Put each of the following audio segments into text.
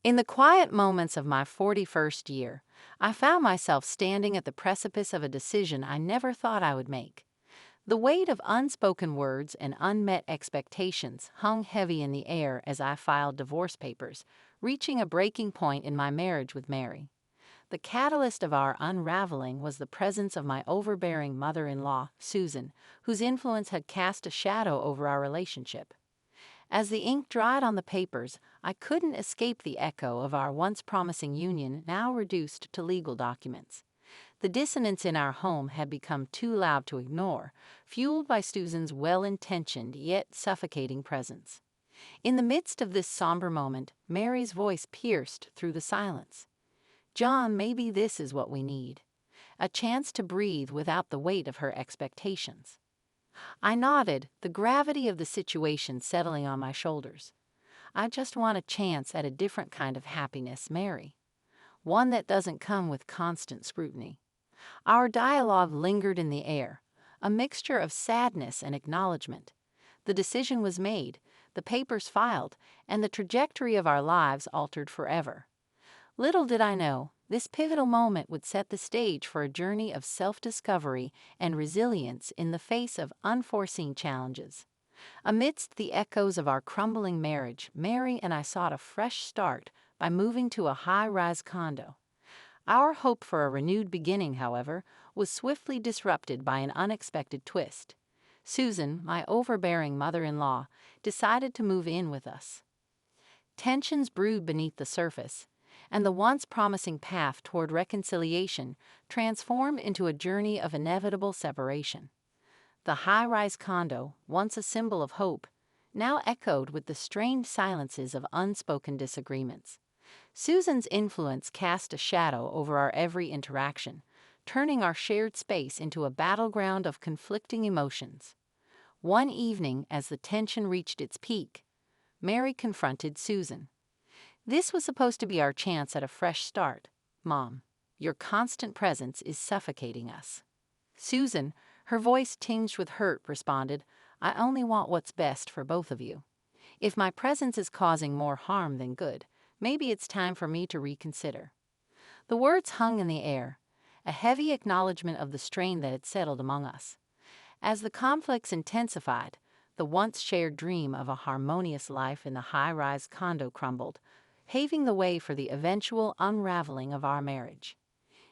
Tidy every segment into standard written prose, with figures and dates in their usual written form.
In the quiet moments of my 41st year, I found myself standing at the precipice of a decision I never thought I would make. The weight of unspoken words and unmet expectations hung heavy in the air as I filed divorce papers, reaching a breaking point in my marriage with Mary. The catalyst of our unraveling was the presence of my overbearing mother-in-law, Susan, whose influence had cast a shadow over our relationship. As the ink dried on the papers, I couldn't escape the echo of our once promising union, now reduced to legal documents. The dissonance in our home had become too loud to ignore, fueled by Susan's well-intentioned yet suffocating presence. In the midst of this somber moment, Mary's voice pierced through the silence. "John, maybe this is what we need. A chance to breathe without the weight of her expectations." I nodded, the gravity of the situation settling on my shoulders. "I just want a chance at a different kind of happiness, Mary. One that doesn't come with constant scrutiny." Our dialogue lingered in the air, a mixture of sadness and acknowledgement. The decision was made, the papers filed, and the trajectory of our lives altered forever. Little did I know, this pivotal moment would set the stage for a journey of self-discovery and resilience in the face of unforeseen challenges. Amidst the echoes of our crumbling marriage, Mary and I sought a fresh start by moving to a high-rise condo. Our hope for a renewed beginning, however, was swiftly disrupted by an unexpected twist. Susan, my overbearing mother-in-law, decided to move in with us. Tensions brewed beneath the surface, and the once promising path toward reconciliation transformed into a journey of inevitable separation. The high-rise condo, once a symbol of hope, now echoed with the strained silences of unspoken disagreements. Susan's influence cast a shadow over our every interaction, turning our shared space into a battleground of conflicting emotions. One evening, as the tension reached its peak, Mary confronted Susan. "This was supposed to be our chance at a fresh start. Mom, your constant presence is suffocating us." Susan, her voice tinged with hurt, responded, "I only want what's best for both of you. If my presence is causing more harm than good, maybe it's time for me to reconsider." The words hung in the air, a heavy acknowledgement of the strain that had settled among us. As the conflicts intensified, the once shared dream of a harmonious life in the high-rise condo crumbled, paving the way for the eventual unraveling of our marriage.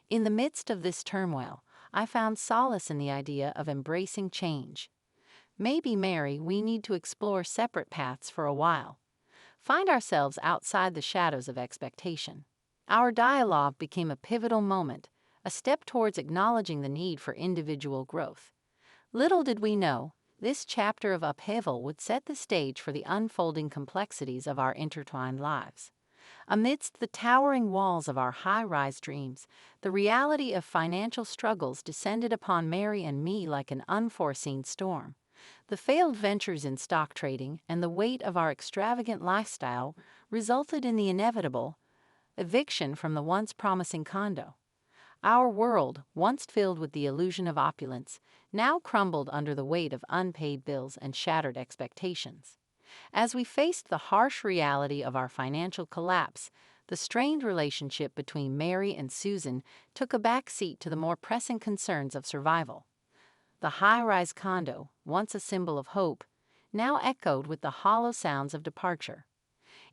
In the midst of this turmoil, I found solace in the idea of embracing change. "Maybe, Mary, we need to explore separate paths for a while. Find ourselves outside the shadows of expectation." Our dialogue became a pivotal moment, a step towards acknowledging the need for individual growth. Little did we know, this chapter of upheaval would set the stage for the unfolding complexities of our intertwined lives. Amidst the towering walls of our high-rise dreams, the reality of financial struggles descended upon Mary and me like an unforeseen storm. The failed ventures in stock trading and the weight of our extravagant lifestyle resulted in the inevitable eviction from the once promising condo. Our world, once filled with the illusion of opulence, now crumbled under the weight of unpaid bills and shattered expectations. As we faced the harsh reality of our financial collapse, the strained relationship between Mary and Susan took a back seat to the more pressing concerns of survival. The high-rise condo, once a symbol of hope, now echoed with the hollow sounds of departure.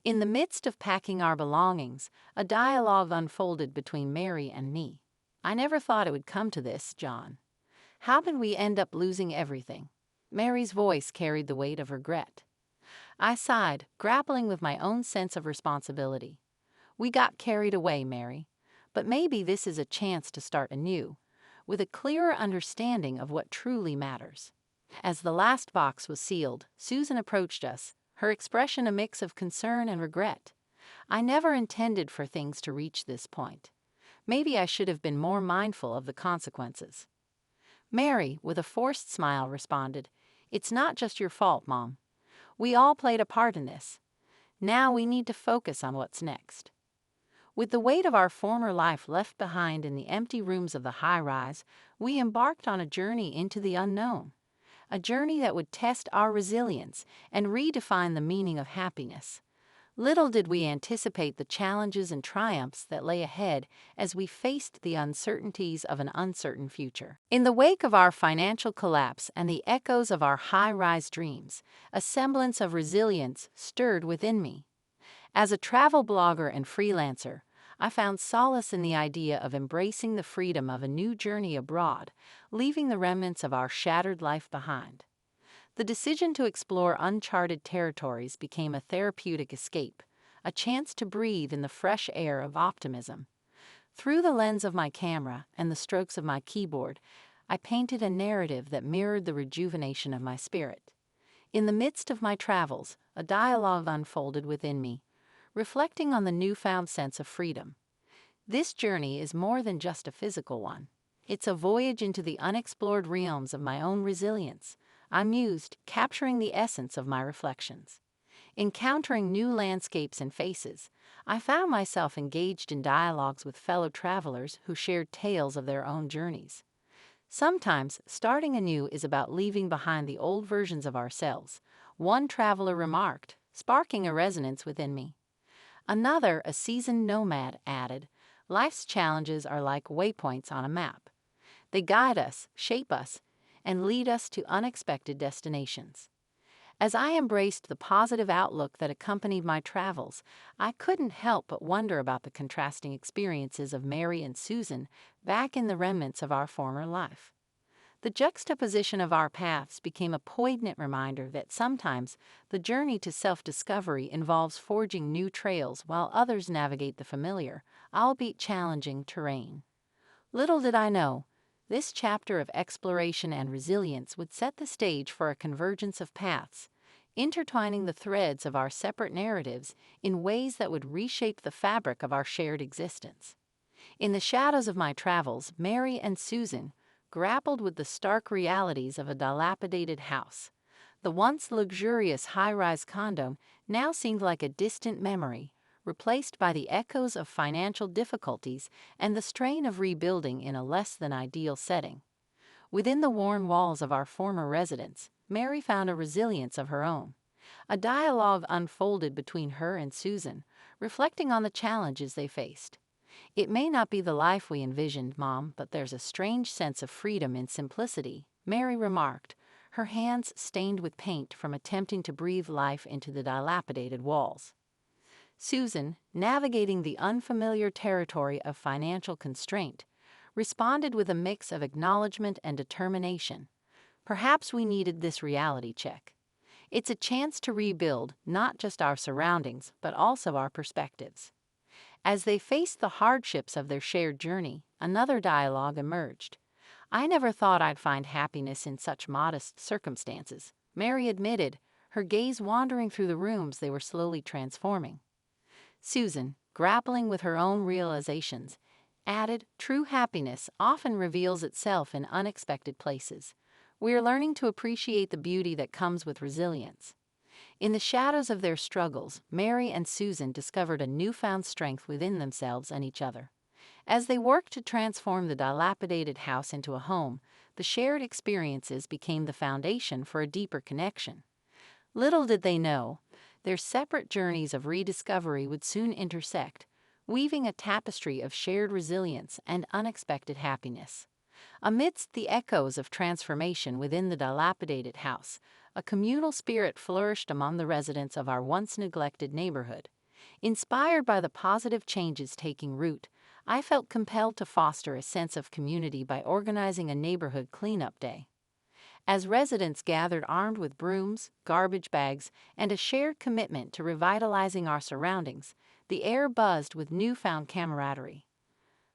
In the midst of packing our belongings, a dialogue unfolded between Mary and me. "I never thought it would come to this, John. How did we end up losing everything?" Mary's voice carried the weight of regret. I sighed, grappling with my own sense of responsibility. "We got carried away, Mary, but maybe this is a chance to start anew, with a clearer understanding of what truly matters." As the last box was sealed, Susan approached us, her expression a mix of concern and regret. "I never intended for things to reach this point. Maybe I should have been more mindful of the consequences." Mary, with a forced smile, responded, "It's not just your fault, Mom. We all played a part in this. Now we need to focus on what's next." With the weight of our former life left behind in the empty rooms of the high-rise, we embarked on a journey into the unknown, a journey that would test our resilience and redefine the meaning of happiness. Little did we anticipate the challenges and triumphs that lay ahead as we faced the uncertainties of an uncertain future. In the wake of our financial collapse and the echoes of our high-rise dreams, a semblance of resilience stirred within me. As a travel blogger and freelancer, I found solace in the idea of embracing the freedom of a new journey abroad, leaving the remnants of our shattered life behind. The decision to explore uncharted territories became a therapeutic escape, a chance to breathe in the fresh air of optimism. Through the lens of my camera and the strokes of my keyboard, I painted a narrative that mirrored the rejuvenation of my spirit. In the midst of my travels, a dialogue unfolded within me, reflecting on the newfound sense of freedom. This journey is more than just a physical one. It's a voyage into the unexplored realms of my own resilience, I mused, capturing the essence of my reflections. Encountering new landscapes and faces, I found myself engaged in dialogues with fellow travelers who shared tales of their own journeys. Sometimes, starting anew is about leaving behind the old versions of ourselves, one traveler remarked, sparking a resonance within me. Another, a seasoned nomad, added, life's challenges are like waypoints on a map. They guide us, shape us, and lead us to unexpected destinations. As I embraced the positive outlook that accompanied my travels, I couldn't help but wonder about the contrasting experiences of Mary and Susan back in the remnants of our former life. The juxtaposition of our paths became a poignant reminder that sometimes the journey to self-discovery involves forging new trails while others navigate the familiar, albeit challenging terrain. Little did I know, this chapter of exploration and resilience would set the stage for a convergence of paths, intertwining the threads of our separate narratives in ways that would reshape the fabric of our shared existence. In the shadows of my travels, Mary and Susan grappled with the stark realities of a dilapidated house. The once luxurious high-rise condo now seemed like a distant memory, replaced by the echoes of financial difficulties and the strain of rebuilding in a less than ideal setting. Within the worn walls of our former residence, Mary found a resilience of her own. A dialogue unfolded between her and Susan, reflecting on the challenges they faced. It may not be the life we envisioned, Mom, but there's a strange sense of freedom in simplicity, Mary remarked, her hands stained with paint from attempting to breathe life into the dilapidated walls. Susan, navigating the unfamiliar territory of financial constraint, responded with a mix of acknowledgement and determination. Perhaps we needed this reality check. It's a chance to rebuild not just our surroundings, but also our perspectives. As they faced the hardships of their shared journey, another dialogue emerged. I never thought I'd find happiness in such modest circumstances, Mary admitted, her gaze wandering through the rooms they were slowly transforming. Susan, grappling with her own realizations, added, true happiness often reveals itself in unexpected places. We are learning to appreciate the beauty that comes with resilience. In the shadows of their struggles, Mary and Susan discovered a newfound strength within themselves and each other. As they worked to transform the dilapidated house into a home, the shared experiences became the foundation for a deeper connection. Little did they know, their separate journeys of rediscovery would soon intersect, weaving a tapestry of shared resilience and unexpected happiness. Amidst the echoes of transformation within the dilapidated house, a communal spirit flourished among the residents of our once neglected neighborhood. Inspired by the positive changes taking root, I felt compelled to foster a sense of community by organizing a neighborhood cleanup day. As residents gathered armed with brooms, garbage bags, and a shared commitment to revitalizing our surroundings, the air buzzed with newfound camaraderie.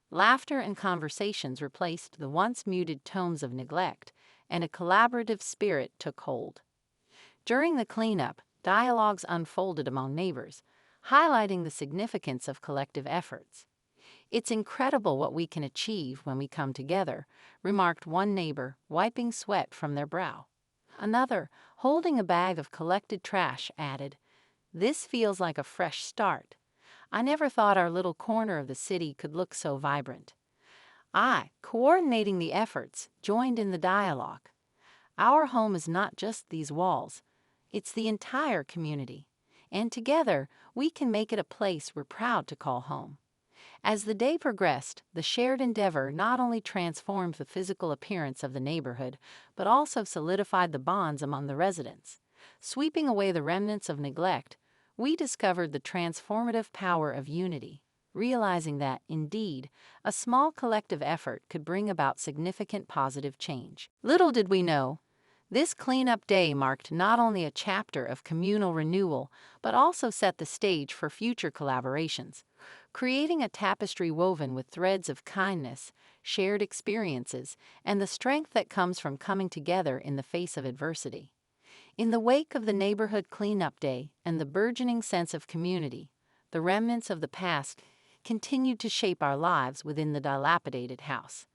Laughter and conversations replaced the once muted tones of neglect, and a collaborative spirit took hold. During the cleanup, dialogues unfolded among neighbors, highlighting the significance of collective efforts. It's incredible what we can achieve when we come together, remarked one neighbor, wiping sweat from their brow. Another, holding a bag of collected trash, added, this feels like a fresh start. I never thought our little corner of the city could look so vibrant. I, coordinating the efforts, joined in the dialogue. Our home is not just these walls, it's the entire community. and together we can make it a place we're proud to call home. As the day progressed, the shared endeavor not only transformed the physical appearance of the neighborhood, but also solidified the bonds among the residents. Sweeping away the remnants of neglect, we discovered the transformative power of unity, realizing that, indeed, a small collective effort could bring about significant positive change. Little did we know, this cleanup day marked not only a chapter of communal renewal, but also set the stage for future collaborations, creating a tapestry woven with threads of kindness, shared experiences, and the strength that comes from coming together in the face of adversity. In the wake of the neighborhood cleanup day and the burgeoning sense of community, the remnants of the past continued to shape our lives within the dilapidated house.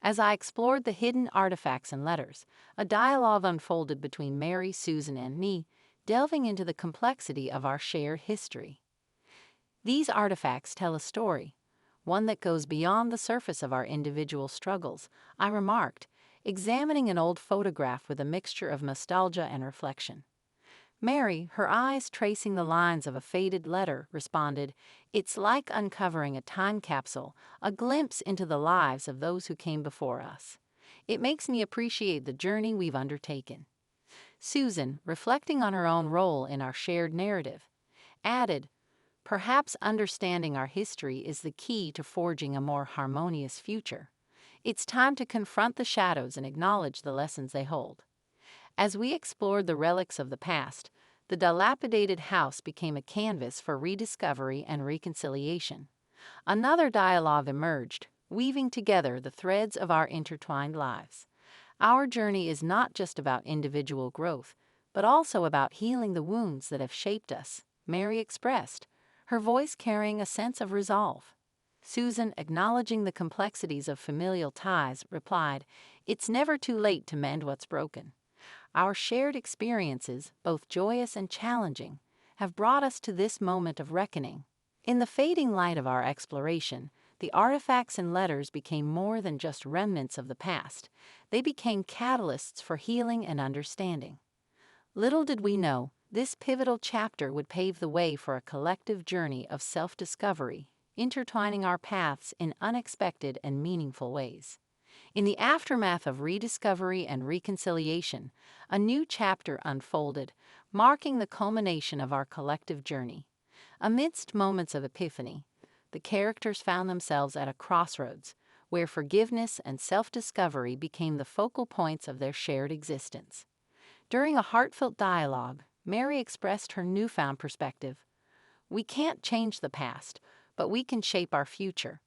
As I explored the hidden artifacts and letters, a dialogue unfolded between Mary, Susan, and me, delving into the complexity of our shared history. These artifacts tell a story, one that goes beyond the surface of our individual struggles, I remarked, examining an old photograph with a mixture of nostalgia and reflection. Mary, her eyes tracing the lines of a faded letter, responded, "It's like uncovering a time capsule, a glimpse into the lives of those who came before us. It makes me appreciate the journey we've undertaken." Susan, reflecting on her own role in our shared narrative, added, "Perhaps understanding our history is the key to forging a more harmonious future. It's time to confront the shadows and acknowledge the lessons they hold." As we explored the relics of the past, the dilapidated house became a canvas for rediscovery and reconciliation. Another dialogue emerged, weaving together the threads of our intertwined lives. Our journey is not just about individual growth, but also about healing the wounds that have shaped us, Mary expressed, her voice carrying a sense of resolve. Susan, acknowledging the complexities of familial ties, replied, "It's never too late to mend what's broken." Our shared experiences, both joyous and challenging, have brought us to this moment of reckoning. In the fading light of our exploration, the artifacts and letters became more than just remnants of the past. They became catalysts for healing and understanding. Little did we know, this pivotal chapter would pave the way for a collective journey of self-discovery, intertwining our paths in unexpected and meaningful ways. In the aftermath of rediscovery and reconciliation, a new chapter unfolded, marking the culmination of our collective journey. Amidst moments of epiphany, the characters found themselves at a crossroads, where forgiveness and self-discovery became the focal points of their shared existence. During a heartfelt dialogue, Mary expressed her newfound perspective. "We can't change the past, but we can shape our future.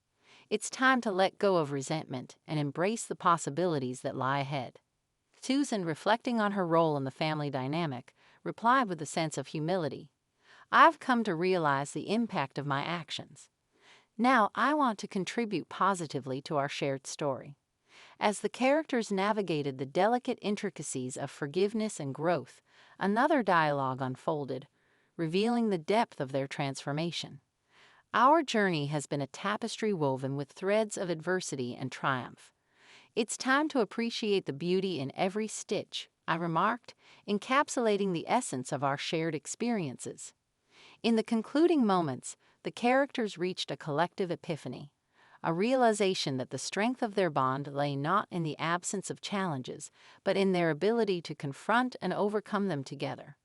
It's time to let go of resentment and embrace the possibilities that lie ahead." Susan, reflecting on her role in the family dynamic, replied with a sense of humility, "I've come to realize the impact of my actions. Now I want to contribute positively to our shared story." As the characters navigated the delicate intricacies of forgiveness and growth, another dialogue unfolded, revealing the depth of their transformation. "Our journey has been a tapestry woven with threads of adversity and triumph. It's time to appreciate the beauty in every stitch," I remarked, encapsulating the essence of our shared experiences. In the concluding moments, the characters reached a collective epiphany, a realization that the strength of their bond lay not in the absence of challenges, but in their ability to confront and overcome them together.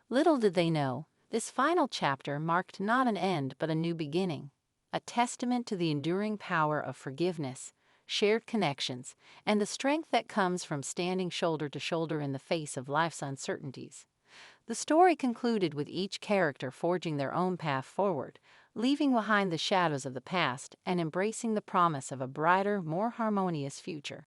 Little did they know, this final chapter marked not an end but a new beginning, a testament to the enduring power of forgiveness, shared connections, and the strength that comes from standing shoulder to shoulder in the face of life's uncertainties. The story concluded with each character forging their own path forward, leaving behind the shadows of the past and embracing the promise of a brighter, more harmonious future.